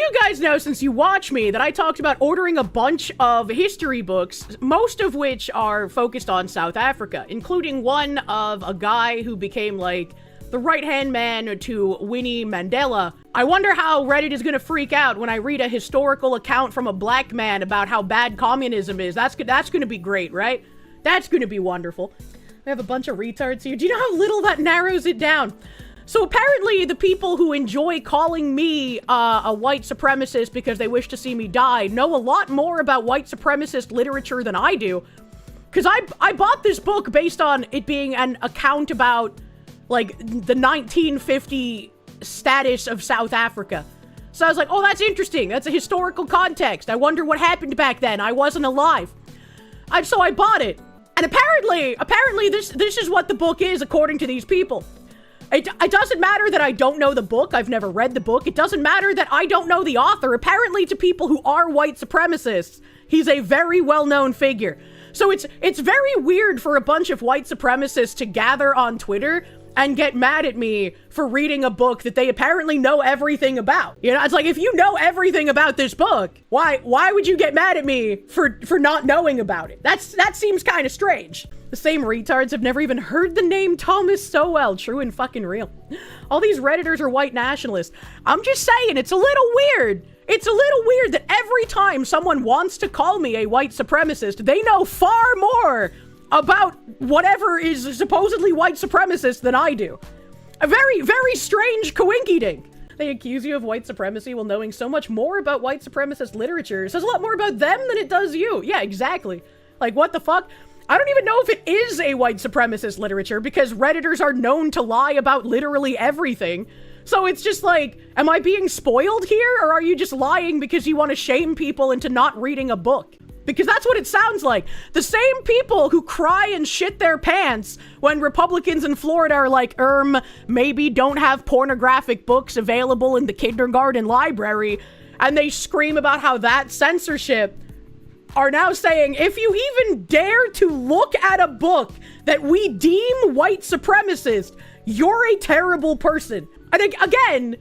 you guys know, since you watch me, that I talked about ordering a bunch of history books, most of which are focused on South Africa, including one of a guy who became, like, the right-hand man to Winnie Mandela. I wonder how Reddit is gonna freak out when I read a historical account from a black man about how bad communism is. That's gonna be great, right? That's gonna be wonderful. We have a bunch of retards here. Do you know how little that narrows it down? So apparently the people who enjoy calling me a white supremacist because they wish to see me die know a lot more about white supremacist literature than I do. Because I bought this book based on it being an account about, like, the 1950 status of South Africa. So I was like, oh, that's interesting. That's a historical context. I wonder what happened back then. I wasn't alive. So I bought it. And apparently this is what the book is according to these people. It doesn't matter that I don't know the book. I've never read the book. It doesn't matter that I don't know the author. Apparently, to people who are white supremacists, he's a very well-known figure. So it's very weird for a bunch of white supremacists to gather on Twitter and get mad at me for reading a book that they apparently know everything about. You know, it's like, if you know everything about this book, why would you get mad at me for not knowing about it? That seems kind of strange. The same retards have never even heard the name Thomas Sowell. True and fucking real. All these Redditors are white nationalists. I'm just saying, it's a little weird. It's a little weird that every time someone wants to call me a white supremacist, they know far more about whatever is supposedly white supremacist than I do. A very, very strange coinkydink. They accuse you of white supremacy while knowing so much more about white supremacist literature. It says a lot more about them than it does you. Yeah, exactly. Like, what the fuck? I don't even know if it is a white supremacist literature because Redditors are known to lie about literally everything. So it's just like, am I being spoiled here? Or are you just lying because you want to shame people into not reading a book? Because that's what it sounds like. The same people who cry and shit their pants when Republicans in Florida are like, maybe don't have pornographic books available in the kindergarten library, and they scream about how that's censorship, are now saying, if you even dare to look at a book that we deem white supremacist, you're a terrible person. And again,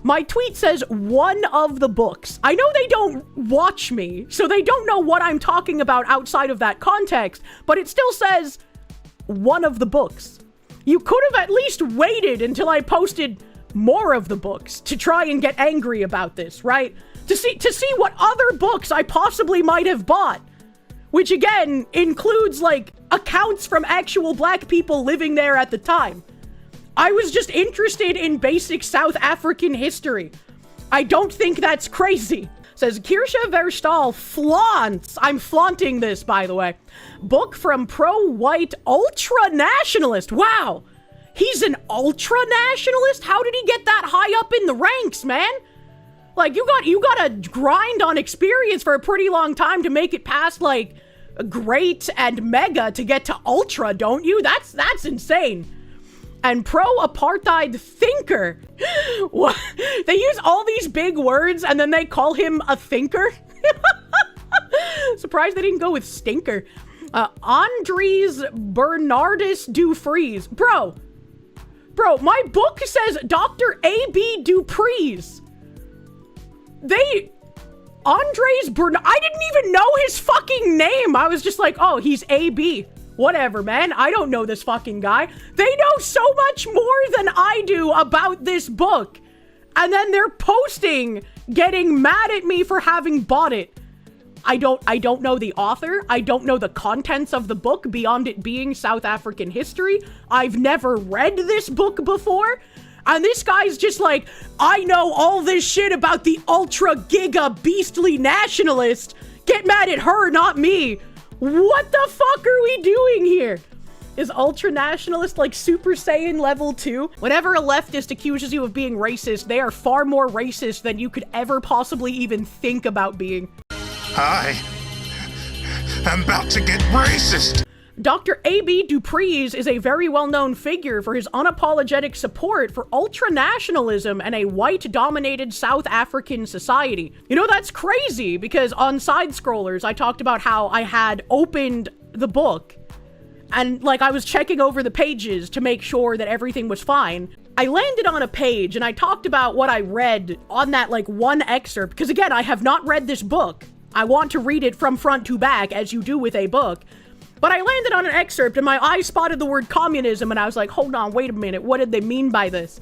my tweet says one of the books. I know they don't watch me, so they don't know what I'm talking about outside of that context, but it still says one of the books. You could have at least waited until I posted more of the books to try and get angry about this, right? To see what other books I possibly might have bought. Which again, includes like accounts from actual black people living there at the time. I was just interested in basic South African history. I don't think that's crazy. Says Kirsche Verstal flaunts. I'm flaunting this, by the way. Book from pro-white ultra-nationalist. Wow. He's an ultra-nationalist? How did he get that high up in the ranks, man? Like, you gotta grind on experience for a pretty long time to make it past, like, great and mega to get to ultra, don't you? That's insane. And pro-apartheid thinker. What? They use all these big words and then they call him a thinker? Surprised they didn't go with stinker. Andries Bernardus Dufries. Bro, my book says Dr. A.B. Dupries. I didn't even know his fucking name. I was just like, oh, he's AB. Whatever, man. I don't know this fucking guy. They know so much more than I do about this book. And then they're posting, getting mad at me for having bought it. I don't know the author. I don't know the contents of the book beyond it being South African history. I've never read this book before. And this guy's just like, I know all this shit about the ultra giga beastly nationalist. Get mad at her, not me. What the fuck are we doing here? Is ultra nationalist like Super Saiyan level 2? Whenever a leftist accuses you of being racist, they are far more racist than you could ever possibly even think about being. I'm about to get racist. Dr. A.B. Dupries is a very well-known figure for his unapologetic support for ultra-nationalism and a white-dominated South African society. You know, that's crazy, because on Side Scrollers, I talked about how I had opened the book, and, like, I was checking over the pages to make sure that everything was fine. I landed on a page and I talked about what I read on that like one excerpt, because again, I have not read this book. I want to read it from front to back, as you do with a book. But I landed on an excerpt and my eye spotted the word communism and I was like, hold on, wait a minute, what did they mean by this?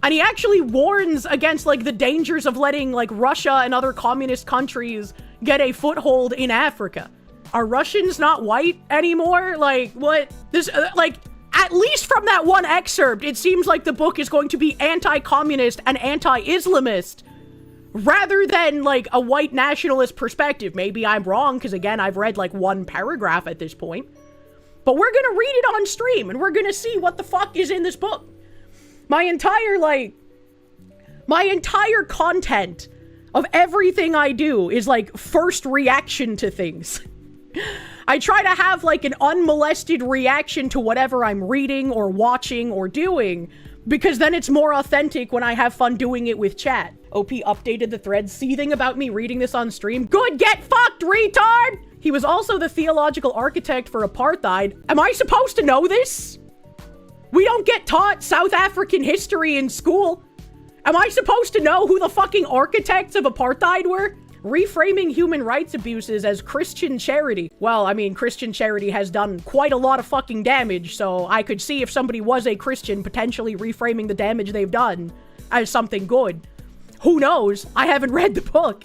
And he actually warns against like the dangers of letting like Russia and other communist countries get a foothold in Africa. Are Russians not white anymore? Like, what? This, like, at least from that one excerpt, it seems like the book is going to be anti-communist and anti-Islamist, rather than, like, a white nationalist perspective. Maybe I'm wrong, because, again, I've read, like, one paragraph at this point. But we're gonna read it on stream, and we're gonna see what the fuck is in this book. My entire content of everything I do is, like, first reaction to things. I try to have, like, an unmolested reaction to whatever I'm reading or watching or doing, because then it's more authentic when I have fun doing it with chat. OP updated the thread seething about me reading this on stream. Good, get fucked, retard! He was also the theological architect for apartheid. Am I supposed to know this? We don't get taught South African history in school. Am I supposed to know who the fucking architects of apartheid were? Reframing human rights abuses as Christian charity. Well, I mean, Christian charity has done quite a lot of fucking damage, so I could see if somebody was a Christian potentially reframing the damage they've done as something good. Who knows? I haven't read the book.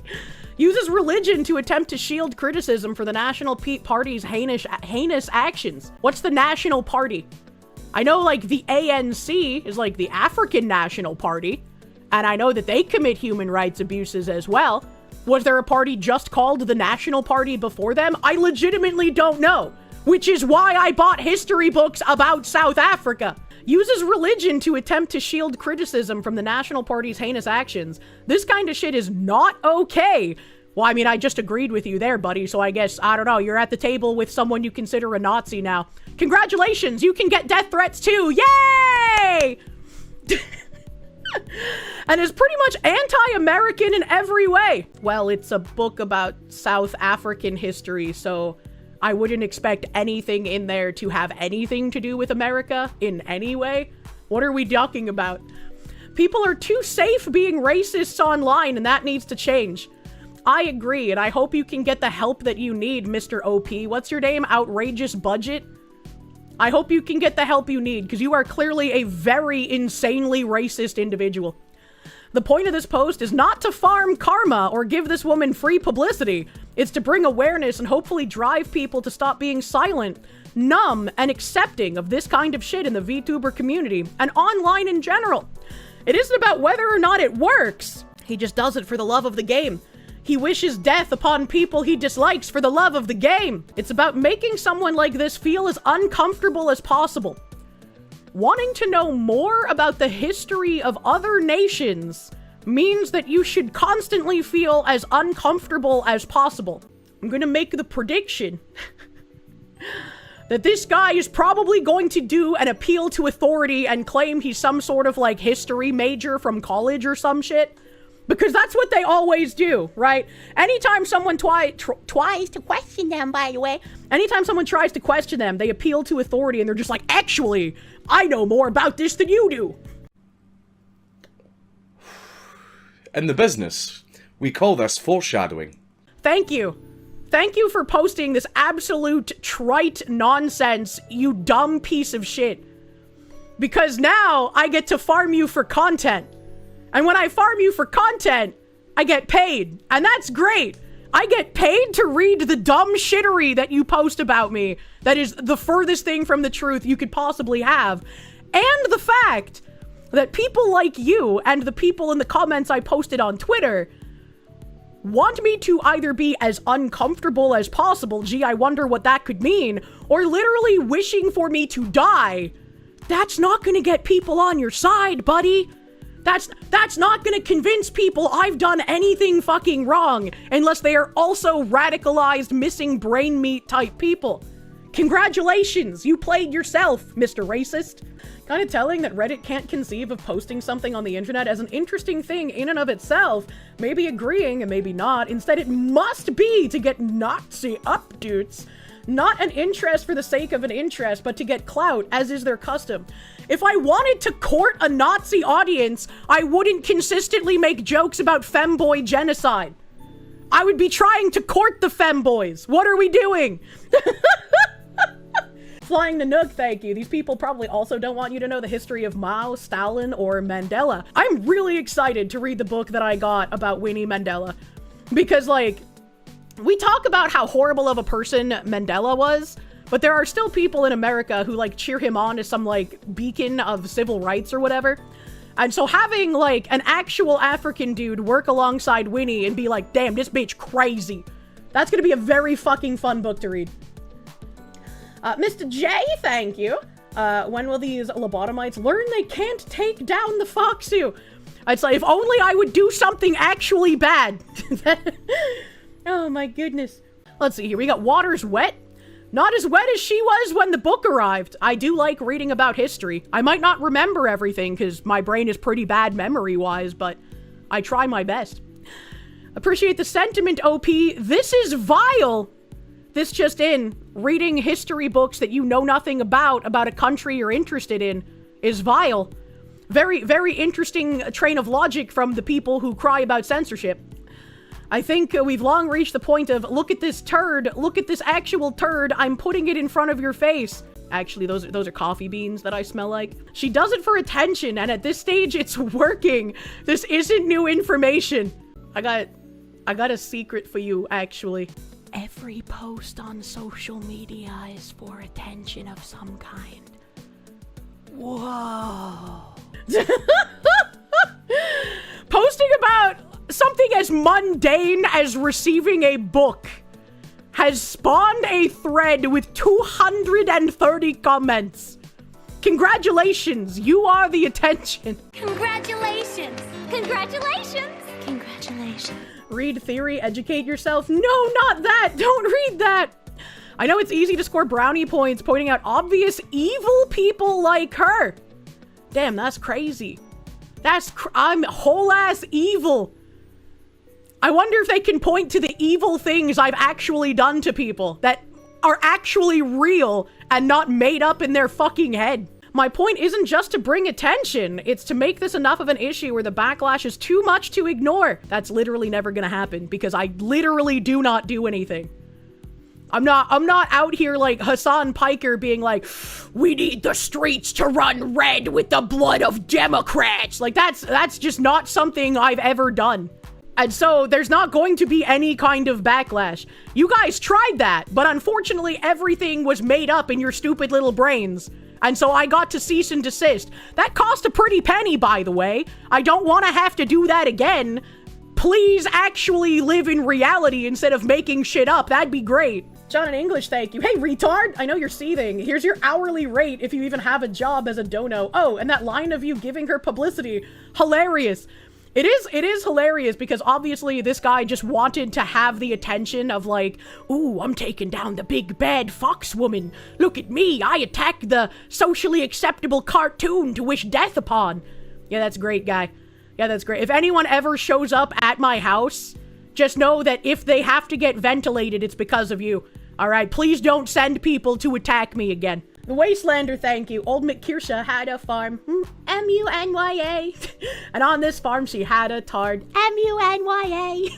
Uses religion to attempt to shield criticism for the National Party's heinous actions. What's the National Party? I know, like, the ANC is, like, the African National Party, and I know that they commit human rights abuses as well. Was there a party just called the National Party before them? I legitimately don't know, which is why I bought history books about South Africa. Uses religion to attempt to shield criticism from the National Party's heinous actions. This kind of shit is not okay. Well, I mean, I just agreed with you there, buddy, so I guess, I don't know, you're at the table with someone you consider a Nazi now. Congratulations, you can get death threats too, yay! And is pretty much anti-American in every way. Well, it's a book about South African history, so I wouldn't expect anything in there to have anything to do with America in any way. What are we talking about? People are too safe being racists online, and that needs to change. I agree, and I hope you can get the help that you need, Mr. OP. What's your name? Outrageous Budget? I hope you can get the help you need, because you are clearly a very insanely racist individual. The point of this post is not to farm karma or give this woman free publicity. It's to bring awareness and hopefully drive people to stop being silent, numb, and accepting of this kind of shit in the VTuber community and online in general. It isn't about whether or not it works. He just does it for the love of the game. He wishes death upon people he dislikes for the love of the game. It's about making someone like this feel as uncomfortable as possible. Wanting to know more about the history of other nations means that you should constantly feel as uncomfortable as possible. I'm gonna make the prediction that this guy is probably going to do an appeal to authority and claim he's some sort of like history major from college or some shit. Because that's what they always do, right? Anytime someone tries to question them, by the way, anytime someone tries to question them, they appeal to authority and they're just like, actually, I know more about this than you do. In the business, we call this foreshadowing. Thank you. Thank you for posting this absolute trite nonsense, you dumb piece of shit. Because now I get to farm you for content. And when I farm you for content, I get paid. And that's great. I get paid to read the dumb shittery that you post about me. That is the furthest thing from the truth you could possibly have. And the fact that people like you and the people in the comments I posted on Twitter want me to either be as uncomfortable as possible, gee, I wonder what that could mean, or literally wishing for me to die. That's not gonna get people on your side, buddy. That's not gonna convince people I've done anything fucking wrong, unless they are also radicalized, missing brain meat type people. Congratulations, you played yourself, Mr. Racist. Kind of telling that Reddit can't conceive of posting something on the internet as an interesting thing in and of itself, maybe agreeing and maybe not. Instead, it must be to get Nazi updates. Not an interest for the sake of an interest, but to get clout, as is their custom. If I wanted to court a Nazi audience, I wouldn't consistently make jokes about femboy genocide. I would be trying to court the femboys. What are we doing? Flying the Nook, thank you. These people probably also don't want you to know the history of Mao, Stalin, or Mandela. I'm really excited to read the book that I got about Winnie Mandela. Because, like, we talk about how horrible of a person Mandela was, but there are still people in America who, like, cheer him on as some, like, beacon of civil rights or whatever. And so having, like, an actual African dude work alongside Winnie and be like, damn, this bitch crazy. That's gonna be a very fucking fun book to read. Mr. J, thank you. When will these lobotomites learn they can't take down the Foxu? I'd say, if only I would do something actually bad. Oh my goodness. Let's see here. We got Water's Wet. Not as wet as she was when the book arrived. I do like reading about history. I might not remember everything because my brain is pretty bad memory-wise, but I try my best. Appreciate the sentiment, OP. This is vile. This just in. Reading history books that you know nothing about a country you're interested in, is vile. Very, very interesting train of logic from the people who cry about censorship. I think we've long reached the point of, look at this turd, look at this actual turd, I'm putting it in front of your face. Actually, those are coffee beans that I smell like. She does it for attention, and at this stage, it's working. This isn't new information. I got a secret for you, actually. Every post on social media is for attention of some kind. Whoa. Posting about something as mundane as receiving a book has spawned a thread with 230 comments. Congratulations, you are the attention. Congratulations! Congratulations! Congratulations. Read theory, educate yourself. No, not that! Don't read that! I know it's easy to score brownie points pointing out obvious evil people like her. Damn, that's crazy. I'm whole ass evil. I wonder if they can point to the evil things I've actually done to people that are actually real and not made up in their fucking head. My point isn't just to bring attention, it's to make this enough of an issue where the backlash is too much to ignore. That's literally never gonna happen because I literally do not do anything. I'm not out here like Hassan Piker being like, we need the streets to run red with the blood of Democrats. Like that's just not something I've ever done. And so there's not going to be any kind of backlash. You guys tried that, but unfortunately everything was made up in your stupid little brains. And so I got to cease and desist. That cost a pretty penny, by the way. I don't want to have to do that again. Please actually live in reality instead of making shit up. That'd be great. John in English, thank you. Hey, retard! I know you're seething. Here's your hourly rate if you even have a job as a dono. Oh, and that line of you giving her publicity. Hilarious. It is hilarious because obviously this guy just wanted to have the attention of like, ooh, I'm taking down the big bad fox woman. Look at me, I attack the socially acceptable cartoon to wish death upon. Yeah, that's great, guy. Yeah, that's great. If anyone ever shows up at my house, just know that if they have to get ventilated, it's because of you. All right, please don't send people to attack me again. The Wastelander, thank you. Old Kirsche had a farm. M-U-N-Y-A. And on this farm, she had a tard. M-U-N-Y-A.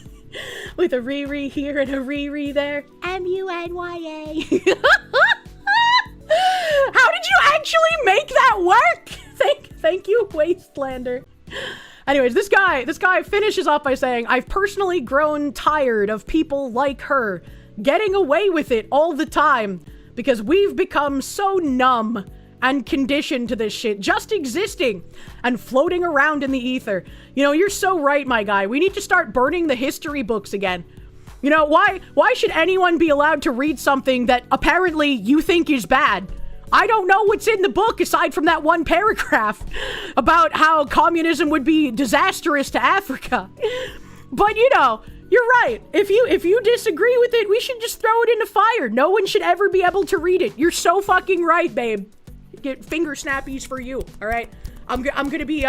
With a Riri here and a Riri there. M-U-N-Y-A. How did you actually make that work? Thank you, Wastelander. Anyways, this guy finishes off by saying, I've personally grown tired of people like her getting away with it all the time because we've become so numb and conditioned to this shit just existing and floating around in the ether. You know, you're so right, my guy. We need to start burning the history books again. You know, why should anyone be allowed to read something that apparently you think is bad? I don't know what's in the book aside from that one paragraph about how communism would be disastrous to Africa. But you know, you're right. If you disagree with it, we should just throw it in the fire. No one should ever be able to read it. You're so fucking right, babe. Get finger snappies for you, all right? I'm gonna be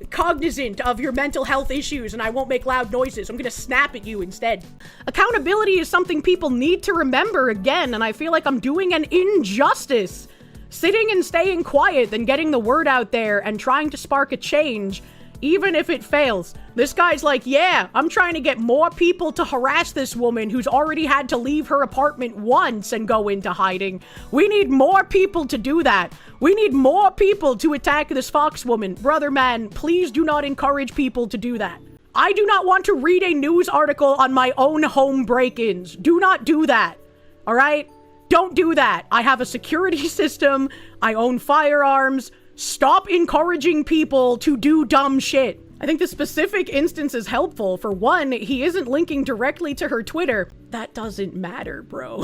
cognizant of your mental health issues and I won't make loud noises. I'm gonna snap at you instead. Accountability is something people need to remember again, and I feel like I'm doing an injustice sitting and staying quiet than getting the word out there and trying to spark a change, even if it fails. This guy's like, yeah, I'm trying to get more people to harass this woman who's already had to leave her apartment once and go into hiding. We need more people to do that. We need more people to attack this fox woman. Brother man, please do not encourage people to do that. I do not want to read a news article on my own home break-ins. Do not do that. All right? Don't do that. I have a security system. I own firearms. Stop encouraging people to do dumb shit. I think the specific instance is helpful. For one, he isn't linking directly to her Twitter. That doesn't matter, bro.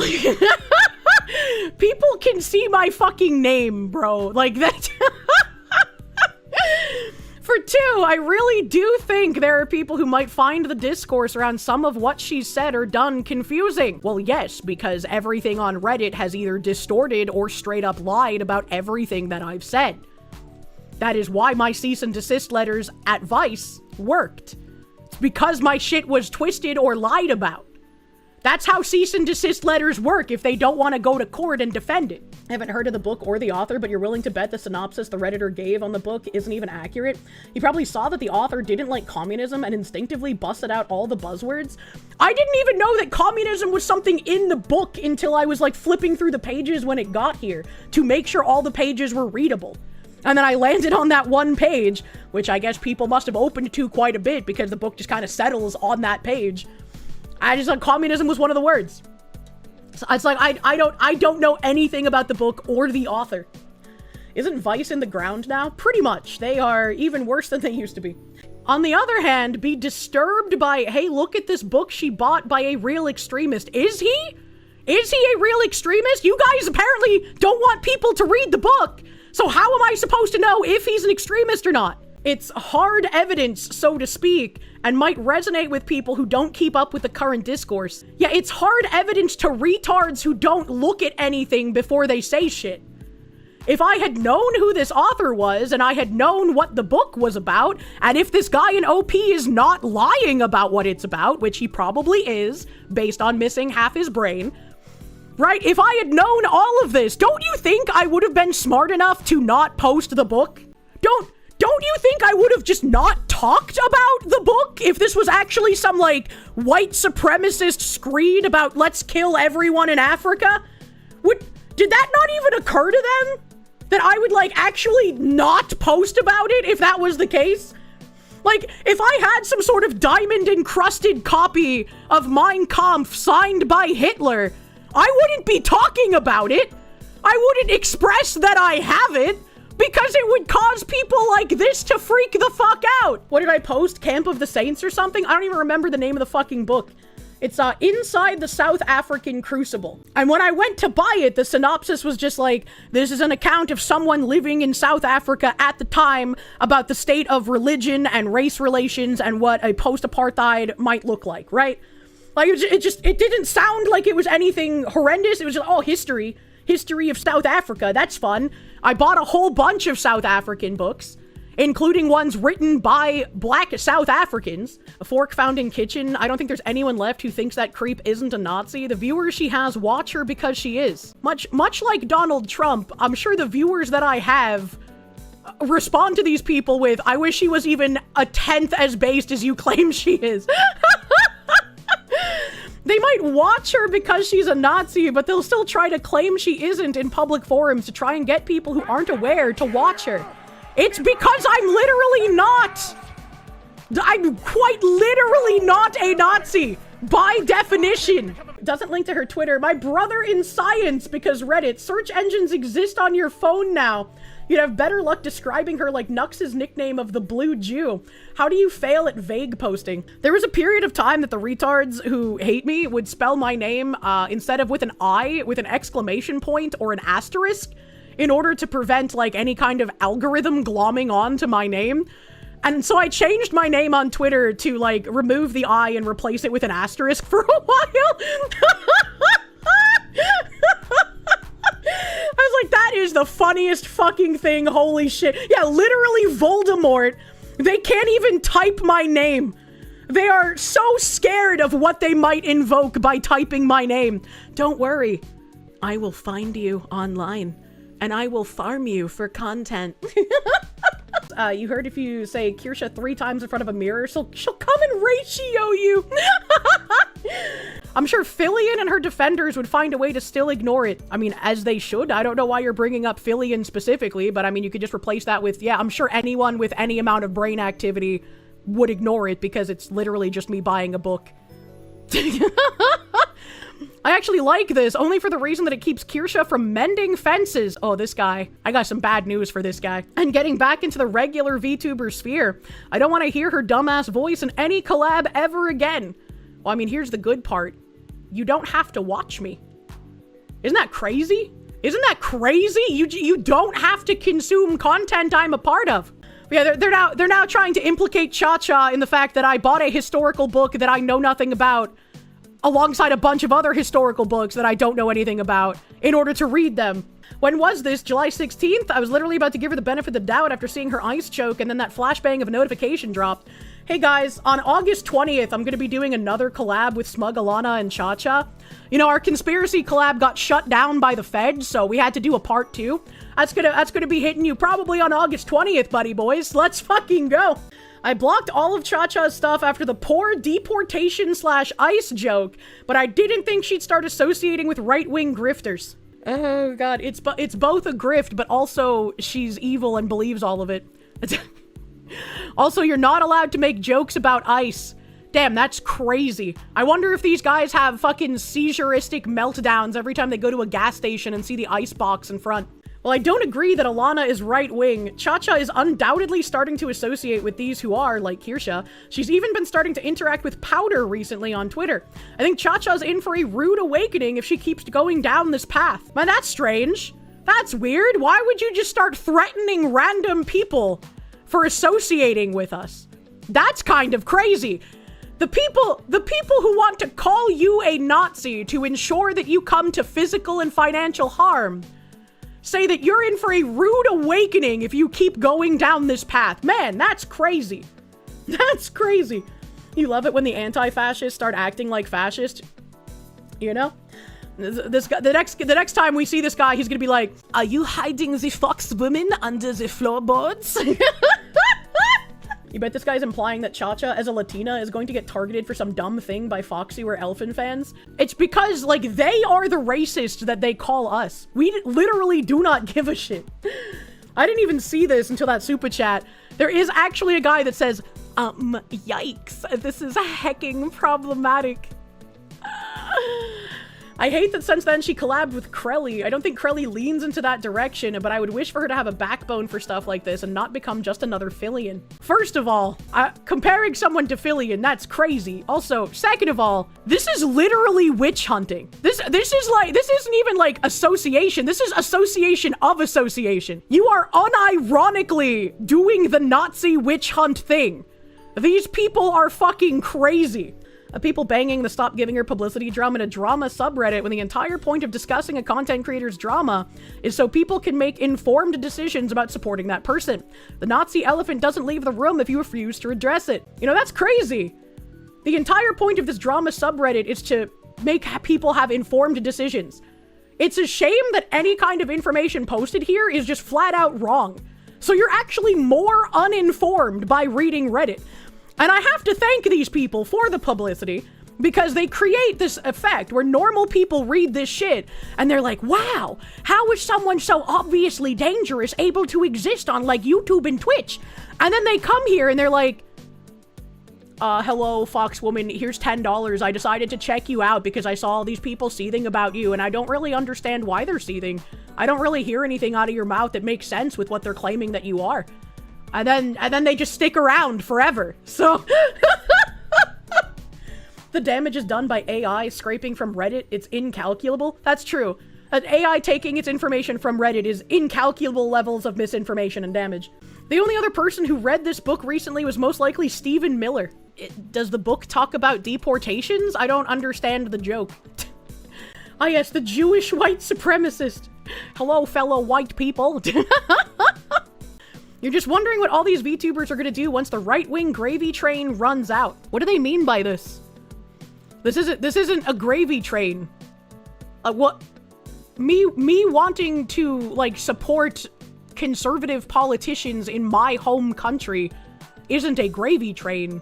People can see my fucking name, bro. Like that. For two, I really do think there are people who might find the discourse around some of what she's said or done confusing. Well, yes, because everything on Reddit has either distorted or straight up lied about everything that I've said. That is why my cease and desist letters at Vice worked. It's because my shit was twisted or lied about. That's how cease and desist letters work if they don't want to go to court and defend it. I haven't heard of the book or the author, but you're willing to bet the synopsis the Redditor gave on the book isn't even accurate. You probably saw that the author didn't like communism and instinctively busted out all the buzzwords. I didn't even know that communism was something in the book until I was like flipping through the pages when it got here to make sure all the pages were readable. And then I landed on that one page, which I guess people must have opened to quite a bit because the book just kind of settles on that page. I just thought communism was one of the words. So it's like, I don't know anything about the book or the author. Isn't Vice in the ground now? Pretty much. They are even worse than they used to be. On the other hand, be disturbed by, hey, look at this book she bought by a real extremist. Is he? Is he a real extremist? You guys apparently don't want people to read the book. So how am I supposed to know if he's an extremist or not? It's hard evidence, so to speak, and might resonate with people who don't keep up with the current discourse. Yeah, it's hard evidence to retards who don't look at anything before they say shit. If I had known who this author was, and I had known what the book was about, and if this guy in OP is not lying about what it's about, which he probably is, based on missing half his brain, right? If I had known all of this, don't you think I would have been smart enough to not post the book? Don't you think I would have just not talked about the book if this was actually some, like, white supremacist screed about let's kill everyone in Africa? Did that not even occur to them? That I would, like, actually not post about it if that was the case? Like, if I had some sort of diamond-encrusted copy of Mein Kampf signed by Hitler, I wouldn't be talking about it. I wouldn't express that I have it. Because it would cause people like this to freak the fuck out. What did I post? Camp of the Saints or something? I don't even remember the name of the fucking book. It's Inside the South African Crucible. And when I went to buy it, the synopsis was just like, this is an account of someone living in South Africa at the time about the state of religion and race relations and what a post-apartheid might look like, right? Like, it didn't sound like it was anything horrendous. It was just, oh, history of South Africa. That's fun. I bought a whole bunch of South African books, including ones written by Black South Africans. A Fork Found in Kitchen. I don't think there's anyone left who thinks that creep isn't a Nazi. The viewers she has watch her because she is. Much like Donald Trump, I'm sure the viewers that I have respond to these people with, I wish she was even a tenth as based as you claim she is. They might watch her because she's a Nazi, but they'll still try to claim she isn't in public forums to try and get people who aren't aware to watch her. It's because I'm literally not. I'm quite literally not a Nazi, by definition. Doesn't link to her Twitter. My brother in science, because Reddit. Search engines exist on your phone now. You'd have better luck describing her like Nux's nickname of the Blue Jew. How do you fail at vague posting? There was a period of time that the retards who hate me would spell my name instead of with an I, with an exclamation point or an asterisk in order to prevent like any kind of algorithm glomming on to my name. And so I changed my name on Twitter to like remove the I and replace it with an asterisk for a while. I was like, that is the funniest fucking thing. Holy shit. Yeah, literally Voldemort They can't even type my name. They are so scared of what they might invoke by typing my name. Don't worry. I will find you online, and I will farm you for content. You heard if you say Kirsche 3 times in front of a mirror, she'll come and ratio you. I'm sure Fillion and her defenders would find a way to still ignore it. I mean, as they should. I don't know why you're bringing up Fillion specifically, but I mean, you could just replace that with, yeah, I'm sure anyone with any amount of brain activity would ignore it because it's literally just me buying a book. I actually like this, only for the reason that it keeps Kirsche from mending fences. Oh, this guy. I got some bad news for this guy. And getting back into the regular VTuber sphere. I don't want to hear her dumbass voice in any collab ever again. Well, I mean, here's the good part. You don't have to watch me. Isn't that crazy? Isn't that crazy? You don't have to consume content I'm a part of. Yeah, they're now trying to implicate Cha-Cha in the fact that I bought a historical book that I know nothing about, alongside a bunch of other historical books that I don't know anything about, in order to read them. When was this? July 16th? I was literally about to give her the benefit of the doubt after seeing her ice choke, and then that flashbang of a notification dropped. Hey guys, on August 20th, I'm gonna be doing another collab with Smug Alana and Cha-Cha. You know, our conspiracy collab got shut down by the feds, so we had to do a part 2. That's gonna be hitting you probably on August 20th, buddy boys. Let's fucking go. I blocked all of Cha-Cha's stuff after the poor deportation/ice joke, but I didn't think she'd start associating with right-wing grifters. Oh god, it's both a grift, but also she's evil and believes all of it. Also, you're not allowed to make jokes about ice. Damn, that's crazy. I wonder if these guys have fucking seizuristic meltdowns every time they go to a gas station and see the ice box in front. Well, I don't agree that Alana is right-wing. Cha-Cha is undoubtedly starting to associate with these who are, like Kirsche. She's even been starting to interact with Powder recently on Twitter. I think Cha-Cha's in for a rude awakening if she keeps going down this path. Man, that's strange. That's weird. Why would you just start threatening random people for associating with us? That's kind of crazy. The people who want to call you a Nazi to ensure that you come to physical and financial harm say that you're in for a rude awakening if you keep going down this path. Man, that's crazy. That's crazy. You love it when the anti-fascists start acting like fascists. You know? This guy, the next time we see this guy, he's gonna be like, "Are you hiding the fox women under the floorboards?" You bet this guy's implying that Cha-Cha, as a Latina, is going to get targeted for some dumb thing by Foxy or Elfin fans? It's because, like, they are the racist that they call us. We literally do not give a shit. I didn't even see this until that super chat. There is actually a guy that says, yikes, this is hecking problematic. I hate that since then she collabed with Krelly. I don't think Krelly leans into that direction, but I would wish for her to have a backbone for stuff like this and not become just another Fillion. First of all, comparing someone to Fillion, that's crazy. Also, second of all, this is literally witch hunting. This isn't even like association. This is association of association. You are unironically doing the Nazi witch hunt thing. These people are fucking crazy. People banging the stop giving her publicity drum in a drama subreddit when the entire point of discussing a content creator's drama is so people can make informed decisions about supporting that person. The Nazi elephant doesn't leave the room if you refuse to address it. You know, that's crazy. The entire point of this drama subreddit is to make people have informed decisions. It's a shame that any kind of information posted here is just flat out wrong. So you're actually more uninformed by reading Reddit. And I have to thank these people for the publicity because they create this effect where normal people read this shit and they're like, wow, how is someone so obviously dangerous able to exist on like YouTube and Twitch? And then they come here and they're like, hello, Fox woman, here's $10. I decided to check you out because I saw all these people seething about you and I don't really understand why they're seething. I don't really hear anything out of your mouth that makes sense with what they're claiming that you are. And then they just stick around forever. So the damage is done by AI scraping from Reddit. It's incalculable. That's true. An AI taking its information from Reddit is incalculable levels of misinformation and damage. The only other person who read this book recently was most likely Stephen Miller. Does the book talk about deportations? I don't understand the joke. Ah yes, the Jewish white supremacist. Hello, fellow white people. You're just wondering what all these VTubers are gonna do once the right-wing gravy train runs out. What do they mean by this? This isn't a gravy train. What? Me wanting to, like, support conservative politicians in my home country isn't a gravy train.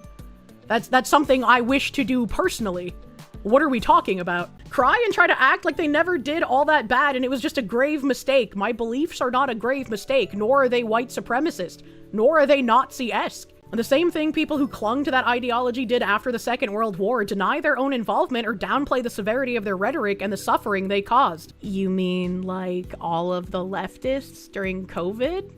That's something I wish to do personally. What are we talking about? Cry and try to act like they never did all that bad and it was just a grave mistake. My beliefs are not a grave mistake, nor are they white supremacist, nor are they Nazi-esque. And the same thing people who clung to that ideology did after the Second World War, deny their own involvement or downplay the severity of their rhetoric and the suffering they caused. You mean like all of the leftists during COVID?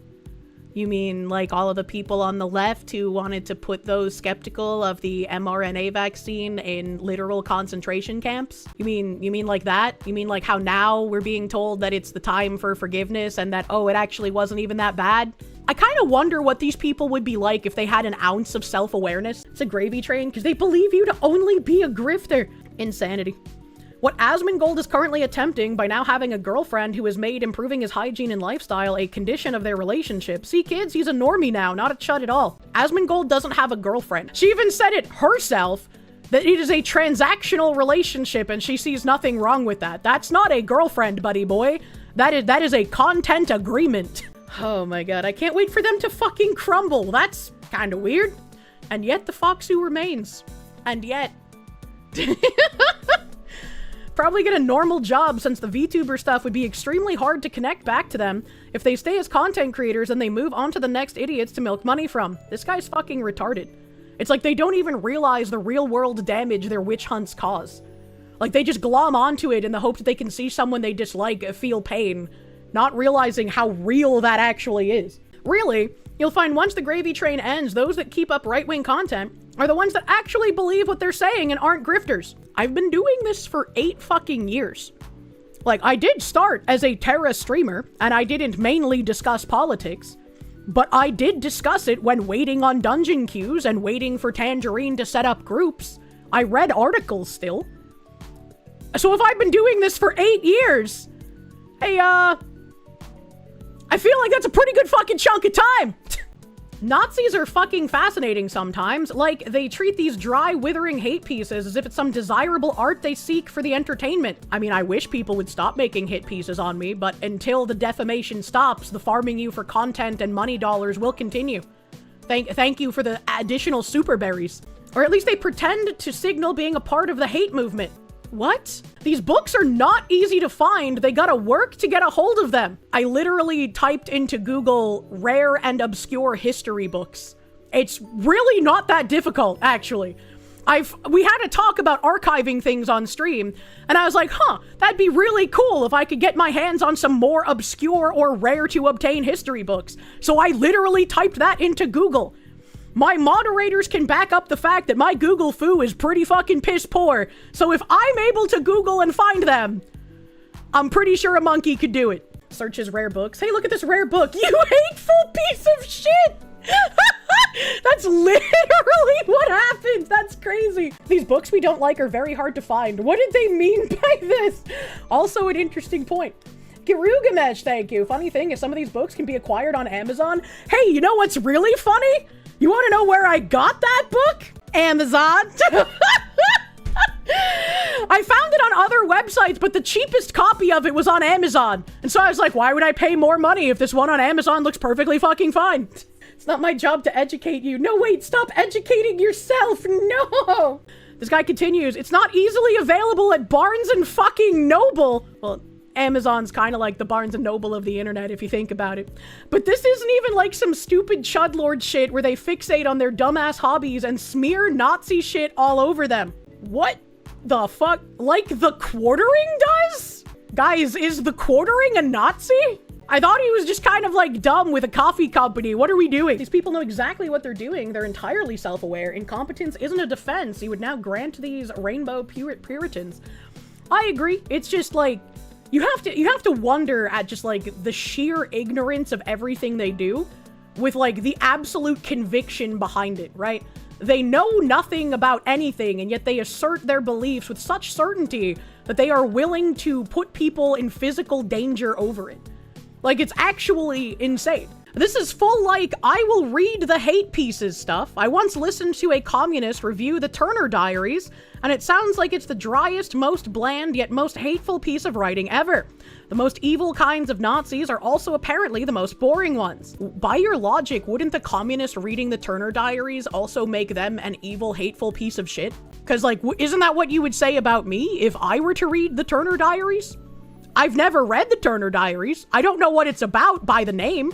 You mean like all of the people on the left who wanted to put those skeptical of the mRNA vaccine in literal concentration camps? You mean like that? You mean like how now we're being told that it's the time for forgiveness and that, oh, it actually wasn't even that bad? I kind of wonder what these people would be like if they had an ounce of self-awareness. It's a gravy train because they believe you to only be a grifter. Insanity. What Asmongold is currently attempting by now having a girlfriend who has made improving his hygiene and lifestyle a condition of their relationship. See, kids, he's a normie now, not a chud at all. Asmongold doesn't have a girlfriend. She even said it herself that it is a transactional relationship and she sees nothing wrong with that. That's not a girlfriend, buddy boy. That is a content agreement. Oh my god, I can't wait for them to fucking crumble. That's kind of weird. And yet the Foxu remains. And yet... Probably get a normal job since the VTuber stuff would be extremely hard to connect back to them if they stay as content creators and they move on to the next idiots to milk money from. This guy's fucking retarded. It's like they don't even realize the real world damage their witch hunts cause. Like they just glom onto it in the hope that they can see someone they dislike feel pain, not realizing how real that actually is. Really, you'll find once the gravy train ends, those that keep up right-wing content are the ones that actually believe what they're saying and aren't grifters. I've been doing this for 8 fucking years. Like, I did start as a Terra streamer, and I didn't mainly discuss politics, but I did discuss it when waiting on dungeon queues and waiting for Tangerine to set up groups. I read articles still. So if I've been doing this for 8 years, hey, I feel like that's a pretty good fucking chunk of time. Nazis are fucking fascinating sometimes. Like, they treat these dry, withering hate pieces as if it's some desirable art they seek for the entertainment. I mean, I wish people would stop making hit pieces on me, but until the defamation stops, the farming you for content and money dollars will continue. Thank you for the additional super berries. Or at least they pretend to signal being a part of the hate movement. What? These books are not easy to find. They gotta work to get a hold of them. I literally typed into Google rare and obscure history books. It's really not that difficult, actually. We had a talk about archiving things on stream, and I was like, that'd be really cool if I could get my hands on some more obscure or rare to obtain history books. So I literally typed that into Google. My moderators can back up the fact that my Google foo is pretty fucking piss poor. So if I'm able to Google and find them, I'm pretty sure a monkey could do it. Search his rare books. Hey, look at this rare book. You hateful piece of shit. That's literally what happened. That's crazy. These books we don't like are very hard to find. What did they mean by this? Also an interesting point. Girugamesh, thank you. Funny thing is some of these books can be acquired on Amazon. Hey, you know what's really funny? You want to know where I got that book? Amazon. I found it on other websites, but the cheapest copy of it was on Amazon. And so I was like, why would I pay more money if this one on Amazon looks perfectly fucking fine? It's not my job to educate you. No, wait, stop educating yourself. No. This guy continues. It's not easily available at Barnes and fucking Noble. Well, Amazon's kind of like the Barnes and Noble of the internet if you think about it. But this isn't even like some stupid chudlord shit where they fixate on their dumbass hobbies and smear Nazi shit all over them. What the fuck? Like the Quartering does? Guys, is the Quartering a Nazi? I thought he was just kind of like dumb with a coffee company. What are we doing? These people know exactly what they're doing. They're entirely self-aware. Incompetence isn't a defense. You would now grant these rainbow Puritans. I agree. It's just like, you have to wonder at just like the sheer ignorance of everything they do with like the absolute conviction behind it, right? They know nothing about anything and yet they assert their beliefs with such certainty that they are willing to put people in physical danger over it. Like, it's actually insane. This is full, like, I will read the hate pieces stuff. I once listened to a communist review the Turner Diaries, and it sounds like it's the driest, most bland, yet most hateful piece of writing ever. The most evil kinds of Nazis are also apparently the most boring ones. By your logic, wouldn't the communists reading the Turner Diaries also make them an evil, hateful piece of shit? Because, like, isn't that what you would say about me if I were to read the Turner Diaries? I've never read the Turner Diaries. I don't know what it's about by the name.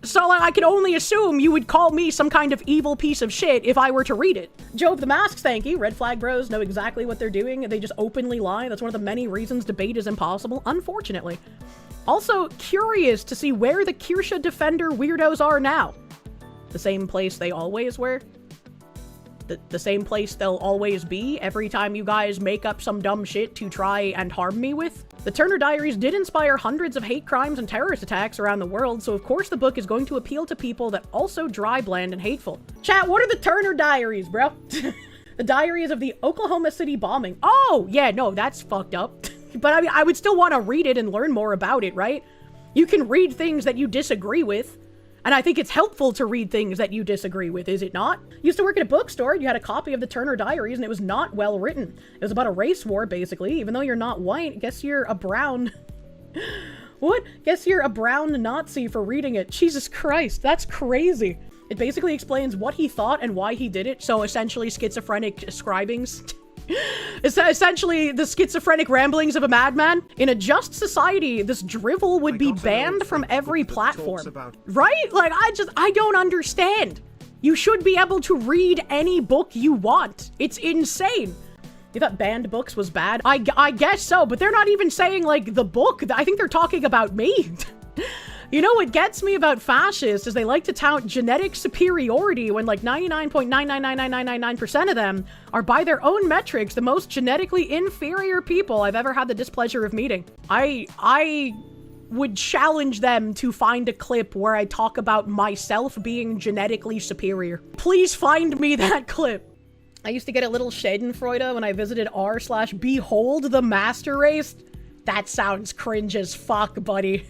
So I can only assume you would call me some kind of evil piece of shit if I were to read it. Joe of the Masks, thank you. Red Flag Bros know exactly what they're doing. They just openly lie. That's one of the many reasons debate is impossible, unfortunately. Also, curious to see where the Kirsche Defender weirdos are now. The same place they always were. The same place they'll always be every time you guys make up some dumb shit to try and harm me with. The Turner Diaries did inspire hundreds of hate crimes and terrorist attacks around the world, so of course the book is going to appeal to people that also dry, bland, and hateful. Chat, what are the Turner Diaries, bro? The diaries of the Oklahoma City bombing. Oh, yeah, no, that's fucked up. But I mean, I would still want to read it and learn more about it, right? You can read things that you disagree with. And I think it's helpful to read things that you disagree with, is it not? Used to work at a bookstore, you had a copy of the Turner Diaries, and it was not well written. It was about a race war, basically. Even though you're not white, guess you're a brown... What? Guess you're a brown Nazi for reading it. Jesus Christ, that's crazy. It basically explains what he thought and why he did it, so essentially schizophrenic scribings. It's essentially the schizophrenic ramblings of a madman. In a just society, this drivel would be banned from every platform. Right? Like, I don't understand. You should be able to read any book you want. It's insane. You thought banned books was bad? I guess so, but they're not even saying, like, the book. I think they're talking about me. You know what gets me about fascists is they like to tout genetic superiority when like 99.9999999% of them are by their own metrics the most genetically inferior people I've ever had the displeasure of meeting. I would challenge them to find a clip where I talk about myself being genetically superior. Please find me that clip. I used to get a little schadenfreude when I visited r/behold the master race. That sounds cringe as fuck, buddy.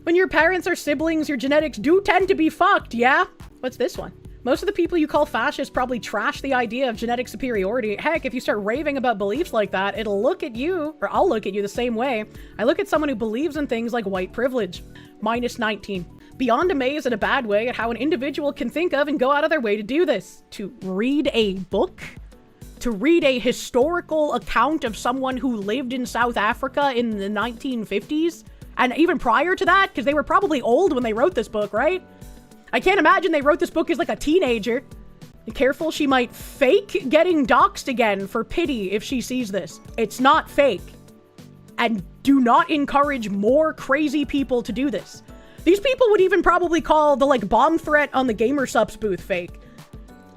When your parents are siblings, your genetics do tend to be fucked, yeah? What's this one? Most of the people you call fascists probably trash the idea of genetic superiority. Heck, if you start raving about beliefs like that, it'll look at you, or I'll look at you the same way. I look at someone who believes in things like white privilege. -19. Beyond amazed in a bad way at how an individual can think of and go out of their way to do this. To read a book? To read a historical account of someone who lived in South Africa in the 1950s? And even prior to that, because they were probably old when they wrote this book, right? I can't imagine they wrote this book as like a teenager. Be careful, she might fake getting doxxed again for pity if she sees this. It's not fake. And do not encourage more crazy people to do this. These people would even probably call the like bomb threat on the GamerSupps booth fake.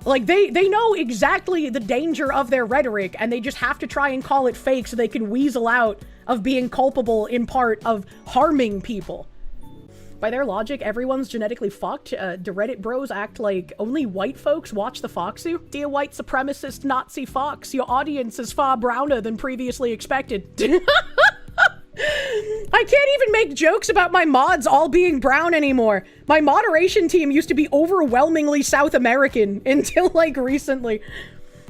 Like they know exactly the danger of their rhetoric and they just have to try and call it fake so they can weasel out of being culpable in part of harming people. By their logic, everyone's genetically fucked. Do Reddit bros act like only white folks watch the Foxu? Dear white supremacist Nazi Fox, your audience is far browner than previously expected. I can't even make jokes about my mods all being brown anymore. My moderation team used to be overwhelmingly South American until like recently.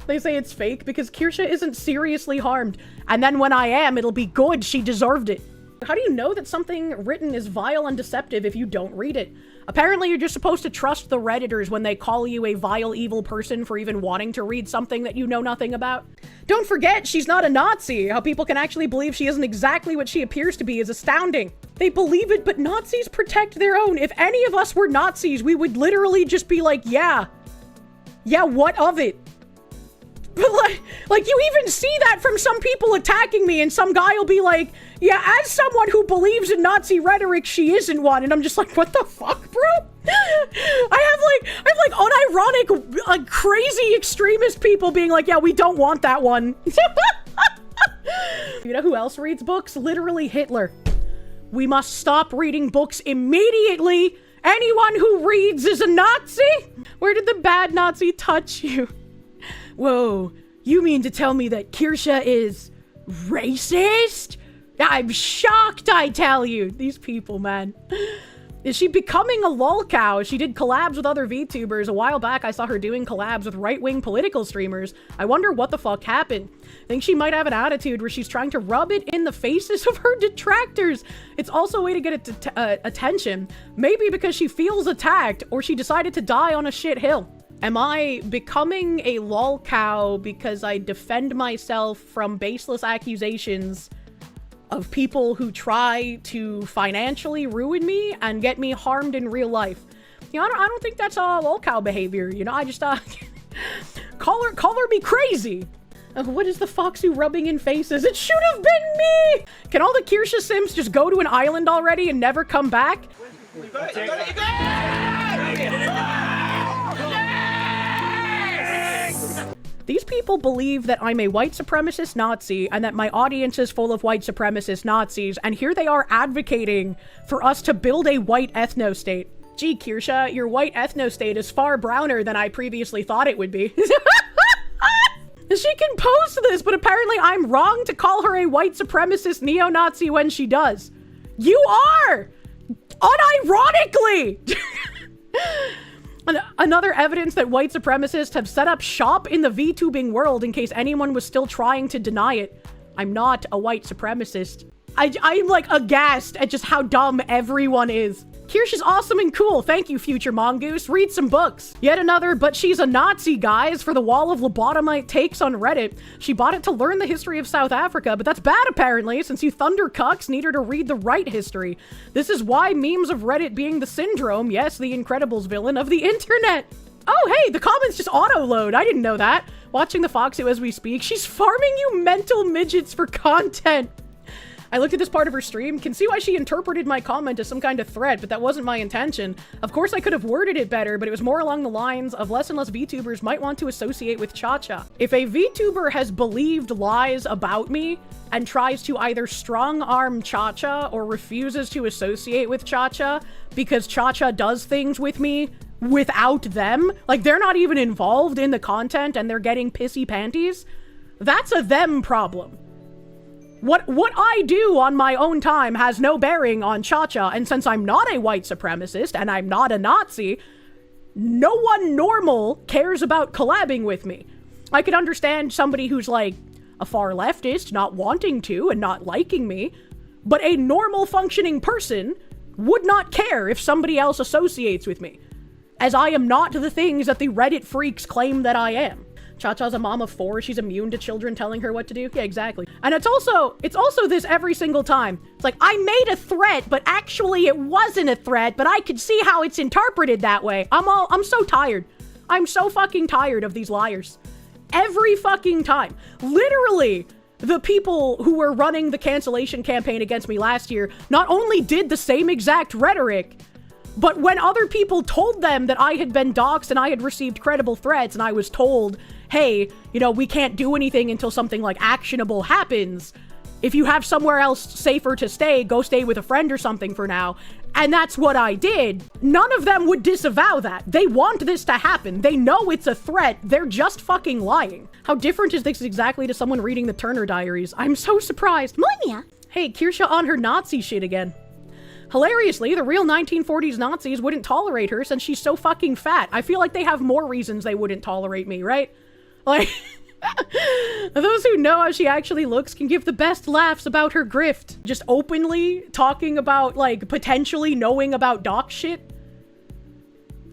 They say it's fake because Kirsche isn't seriously harmed. And then when I am, it'll be good. She deserved it. How do you know that something written is vile and deceptive if you don't read it? Apparently, you're just supposed to trust the Redditors when they call you a vile, evil person for even wanting to read something that you know nothing about. Don't forget, she's not a Nazi. How people can actually believe she isn't exactly what she appears to be is astounding. They believe it, but Nazis protect their own. If any of us were Nazis, we would literally just be like, yeah, what of it? But like you even see that from some people attacking me and some guy will be like, yeah, as someone who believes in Nazi rhetoric, she isn't one. And I'm just like, what the fuck, bro? I have like unironic, crazy extremist people being like, yeah, we don't want that one. You know who else reads books? Literally Hitler. We must stop reading books immediately. Anyone who reads is a Nazi? Where did the bad Nazi touch you? Whoa, you mean to tell me that Kirsche is racist? I'm shocked, I tell you. These people, man. Is she becoming a lolcow? She did collabs with other VTubers. A while back, I saw her doing collabs with right-wing political streamers. I wonder what the fuck happened. I think she might have an attitude where she's trying to rub it in the faces of her detractors. It's also a way to get attention. Maybe because she feels attacked, or she decided to die on a shit hill. Am I becoming a lolcow because I defend myself from baseless accusations of people who try to financially ruin me and get me harmed in real life? You know, I don't think that's lolcow behavior. You know, I just call her me crazy. What is the Foxu rubbing in faces? It should have been me. Can all the Kirsche Sims just go to an island already and never come back? These people believe that I'm a white supremacist Nazi and that my audience is full of white supremacist Nazis, and here they are advocating for us to build a white ethno-state. Gee, Kirsche, your white ethno-state is far browner than I previously thought it would be. She can post this, but apparently I'm wrong to call her a white supremacist neo-Nazi when she does. You are! Unironically! Another evidence that white supremacists have set up shop in the VTubing world in case anyone was still trying to deny it. I'm not a white supremacist. I'm like aghast at just how dumb everyone is. Kirsche is awesome and cool. Thank you, future mongoose. Read some books. Yet another, but she's a Nazi, guys, for the wall of lobotomite takes on Reddit. She bought it to learn the history of South Africa, but that's bad apparently, since you thundercucks need her to read the right history. This is why memes of Reddit being the syndrome, yes, the Incredibles villain of the internet. Oh, hey, the comments just auto-load. I didn't know that. Watching the Foxu as we speak. She's farming you mental midgets for content. I looked at this part of her stream, can see why she interpreted my comment as some kind of threat, but that wasn't my intention. Of course I could have worded it better, but it was more along the lines of less and less VTubers might want to associate with Cha-Cha. If a VTuber has believed lies about me and tries to either strong-arm Cha-Cha or refuses to associate with Cha-Cha because Cha-Cha does things with me without them, like they're not even involved in the content and they're getting pissy panties, that's a them problem. What I do on my own time has no bearing on Cha-Cha, and since I'm not a white supremacist and I'm not a Nazi, no one normal cares about collabing with me. I could understand somebody who's like a far leftist not wanting to and not liking me, but a normal functioning person would not care if somebody else associates with me, as I am not the things that the Reddit freaks claim that I am. Cha-Cha's a mom of 4. She's immune to children telling her what to do. Yeah, exactly. And it's also this every single time. It's like, I made a threat, but actually it wasn't a threat, but I could see how it's interpreted that way. I'm so tired. I'm so fucking tired of these liars. Every fucking time. Literally, the people who were running the cancellation campaign against me last year not only did the same exact rhetoric, but when other people told them that I had been doxxed and I had received credible threats and I was told, hey, you know, we can't do anything until something like actionable happens. If you have somewhere else safer to stay, go stay with a friend or something for now. And that's what I did. None of them would disavow that. They want this to happen. They know it's a threat. They're just fucking lying. How different is this exactly to someone reading the Turner Diaries? I'm so surprised. Monia. Hey, Kirsche on her Nazi shit again. Hilariously, the real 1940s Nazis wouldn't tolerate her since she's so fucking fat. I feel like they have more reasons they wouldn't tolerate me, right? Like, those who know how she actually looks can give the best laughs about her grift. Just openly talking about, like, potentially knowing about doc shit.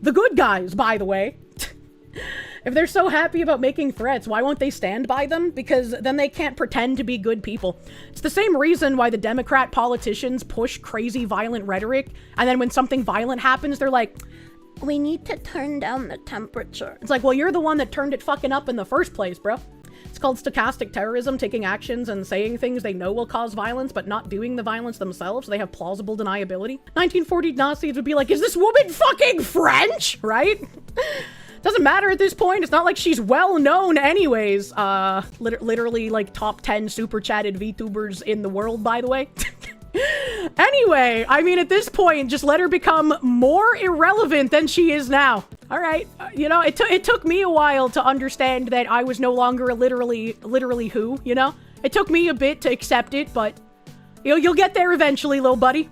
The good guys, by the way. If they're so happy about making threats, why won't they stand by them? Because then they can't pretend to be good people. It's the same reason why the Democrat politicians push crazy violent rhetoric, and then when something violent happens, they're like, We need to turn down the temperature. it's like, well, you're the one that turned it fucking up in the first place, bro. It's called stochastic terrorism, taking actions and saying things they know will cause violence, but not doing the violence themselves. They have plausible deniability. 1940 Nazis would be like, is this woman fucking French? Right? Doesn't matter at this point. It's not like she's well known anyways. Literally like top 10 super chatted VTubers in the world, by the way. Anyway, I mean, at this point, just let her become more irrelevant than she is now. All right. You know, it took me a while to understand that I was no longer a literally who, you know? It took me a bit to accept it, but You'll get there eventually, little buddy.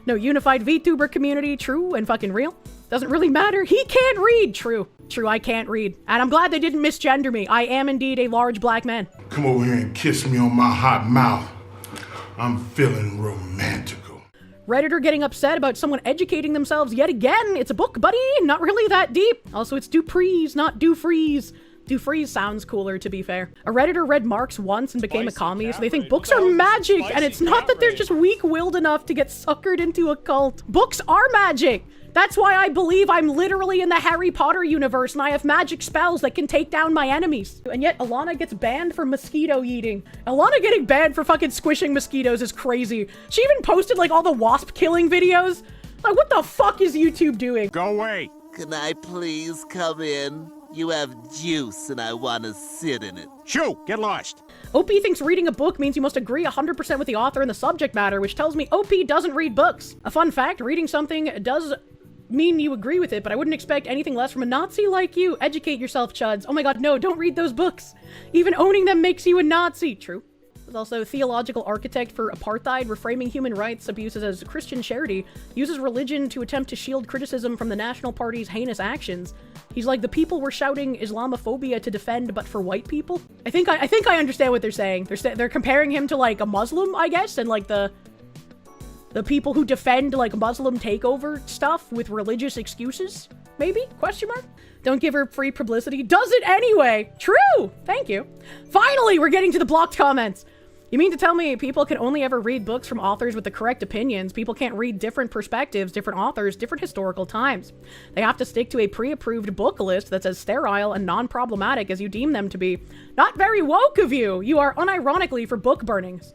No unified VTuber community, true and fucking real. Doesn't really matter. He can't read, true. True, I can't read. And I'm glad they didn't misgender me. I am indeed a large black man. Come over here and kiss me on my hot mouth. I'm feeling romantical. Redditor getting upset about someone educating themselves yet again. It's a book, buddy. Not really that deep. Also, it's Dupree's, not Dufries. Dufries sounds cooler, to be fair. A Redditor read Marx once and became a commie, so they think books are magic, and it's not that they're just weak-willed enough to get suckered into a cult. Books are magic! That's why I believe I'm literally in the Harry Potter universe and I have magic spells that can take down my enemies. And yet Alana gets banned for mosquito eating. Alana getting banned for fucking squishing mosquitoes is crazy. She even posted like all the wasp killing videos. Like, what the fuck is YouTube doing? Go away. Can I please come in? You have juice and I want to sit in it. Shoo, get lost. OP thinks reading a book means you must agree 100% with the author and the subject matter, which tells me OP doesn't read books. A fun fact, reading something does mean you agree with it, but I wouldn't expect anything less from a Nazi like you. Educate yourself, chuds. Oh my god, no, don't read those books. Even owning them makes you a Nazi. True. There's also a theological architect for apartheid, reframing human rights abuses as Christian charity, uses religion to attempt to shield criticism from the National Party's heinous actions. He's like, the people were shouting Islamophobia to defend, but for white people? I think I understand what they're saying. They're comparing him to like a Muslim, I guess, and like the people who defend like Muslim takeover stuff with religious excuses? Maybe? Question mark? Don't give her free publicity. Does it anyway? True! Thank you. Finally, we're getting to the blocked comments. You mean to tell me people can only ever read books from authors with the correct opinions? People can't read different perspectives, different authors, different historical times. They have to stick to a pre-approved book list that's as sterile and non-problematic as you deem them to be. Not very woke of you! You are unironically for book burnings.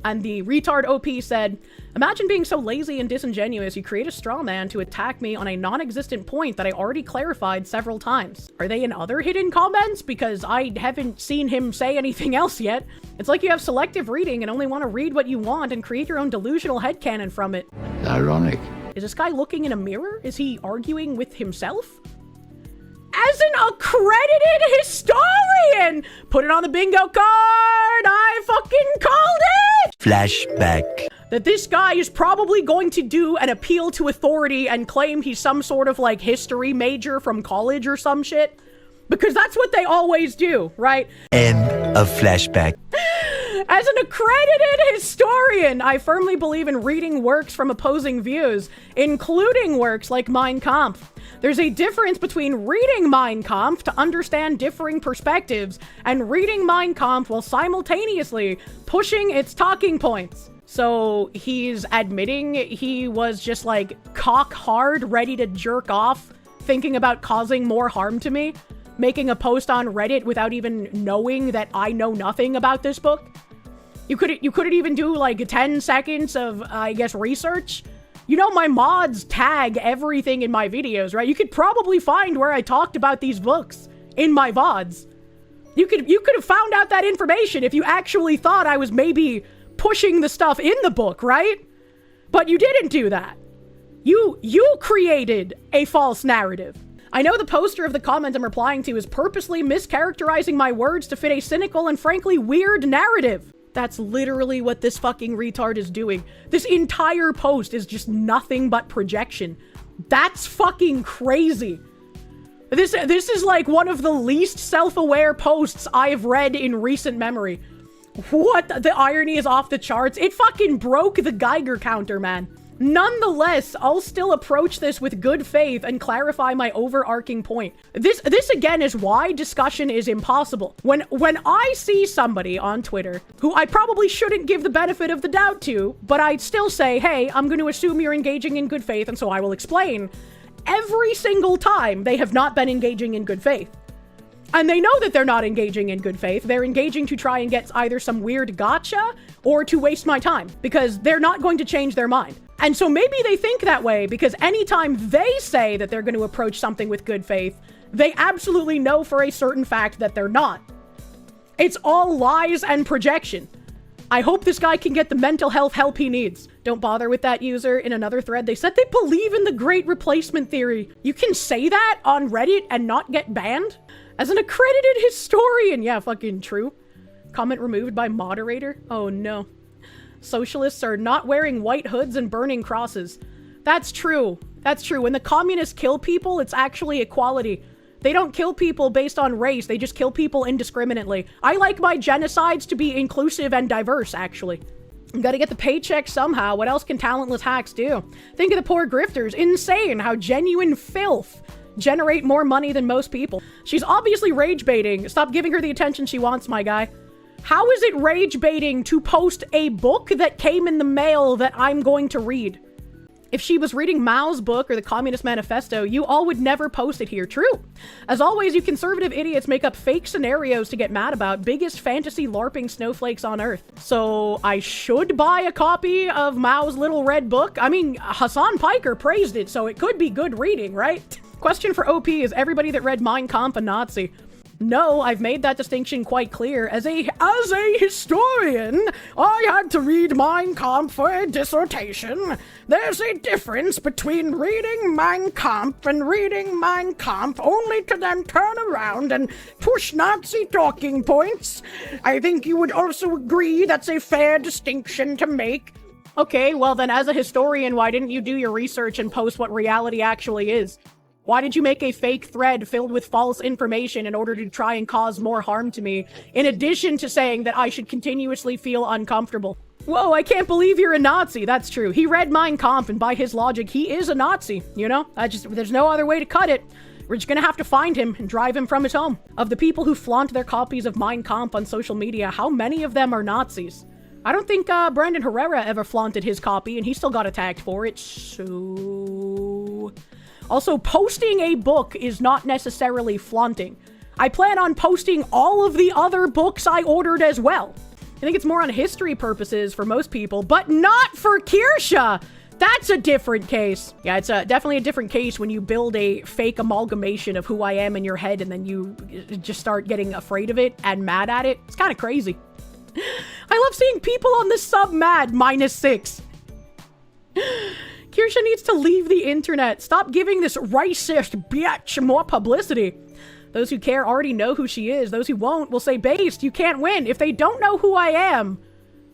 And the retard OP said, imagine being so lazy and disingenuous you create a straw man to attack me on a non-existent point that I already clarified several times. Are they in other hidden comments? Because I haven't seen him say anything else yet. It's like you have selective reading and only want to read what you want and create your own delusional headcanon from it. Ironic. Is this guy looking in a mirror? Is he arguing with himself? As an accredited historian! Put it on the bingo card! I fucking called it! Flashback. That this guy is probably going to do an appeal to authority and claim he's some sort of like history major from college or some shit. Because that's what they always do, right? End of flashback. As an accredited historian, I firmly believe in reading works from opposing views, including works like Mein Kampf. There's a difference between reading Mein Kampf to understand differing perspectives and reading Mein Kampf while simultaneously pushing its talking points. So he's admitting he was just like cock hard, ready to jerk off, thinking about causing more harm to me, making a post on Reddit without even knowing that I know nothing about this book. You couldn't even do like 10 seconds of, I guess, research. You know, my mods tag everything in my videos, right? You could probably find where I talked about these books in my VODs. You could have found out that information if you actually thought I was maybe pushing the stuff in the book, right? But you didn't do that. You created a false narrative. I know the poster of the comment I'm replying to is purposely mischaracterizing my words to fit a cynical and frankly weird narrative. That's literally what this fucking retard is doing. This entire post is just nothing but projection. That's fucking crazy. This is like one of the least self-aware posts I've read in recent memory. What? The irony is off the charts. It fucking broke the Geiger counter, man. Nonetheless, I'll still approach this with good faith and clarify my overarching point. This again is why discussion is impossible. When I see somebody on Twitter who I probably shouldn't give the benefit of the doubt to, but I'd still say, hey, I'm going to assume you're engaging in good faith, and so I will explain. Every single time they have not been engaging in good faith. And they know that they're not engaging in good faith. They're engaging to try and get either some weird gotcha or to waste my time because they're not going to change their mind. And so maybe they think that way because anytime they say that they're going to approach something with good faith, they absolutely know for a certain fact that they're not. It's all lies and projection. I hope this guy can get the mental health help he needs. Don't bother with that user. In another thread, they said they believe in the great replacement theory. You can say that on Reddit and not get banned? As an accredited historian, yeah, fucking true. Comment removed by moderator? Oh no. Socialists are not wearing white hoods and burning crosses. That's true. That's true. When the communists kill people, it's actually equality. They don't kill people based on race, they just kill people indiscriminately. I like my genocides to be inclusive and diverse, actually. Gotta get the paycheck somehow. What else can talentless hacks do? Think of the poor grifters. Insane how genuine filth generate more money than most people. She's obviously rage baiting. Stop giving her the attention she wants, my guy. How is it rage baiting to post a book that came in the mail that I'm going to read? If she was reading Mao's book or the Communist Manifesto, you all would never post it here. True. As always, you conservative idiots make up fake scenarios to get mad about. Biggest fantasy LARPing snowflakes on Earth. So I should buy a copy of Mao's little red book? I mean, Hassan Piker praised it, so it could be good reading, right? Question for OP, is everybody that read Mein Kampf a Nazi? No, I've made that distinction quite clear. As a historian, I had to read Mein Kampf for a dissertation. There's a difference between reading Mein Kampf and reading Mein Kampf only to then turn around and push Nazi talking points. I think you would also agree that's a fair distinction to make. Okay, well then as a historian, why didn't you do your research and post what reality actually is? Why did you make a fake thread filled with false information in order to try and cause more harm to me, in addition to saying that I should continuously feel uncomfortable? Whoa, I can't believe you're a Nazi. That's true. He read Mein Kampf, and by his logic, he is a Nazi, you know? There's no other way to cut it. We're just gonna have to find him and drive him from his home. Of the people who flaunt their copies of Mein Kampf on social media, how many of them are Nazis? I don't think Brandon Herrera ever flaunted his copy, and he still got attacked for it, so... Also, posting a book is not necessarily flaunting. I plan on posting all of the other books I ordered as well. I think it's more on history purposes for most people, but not for Kirsche! That's a different case. Yeah, it's definitely a different case when you build a fake amalgamation of who I am in your head and then you just start getting afraid of it and mad at it. It's kind of crazy. I love seeing people on this sub mad, -6. Kirsche needs to leave the internet. Stop giving this racist bitch more publicity. Those who care already know who she is. Those who won't will say based. You can't win. If they don't know who I am,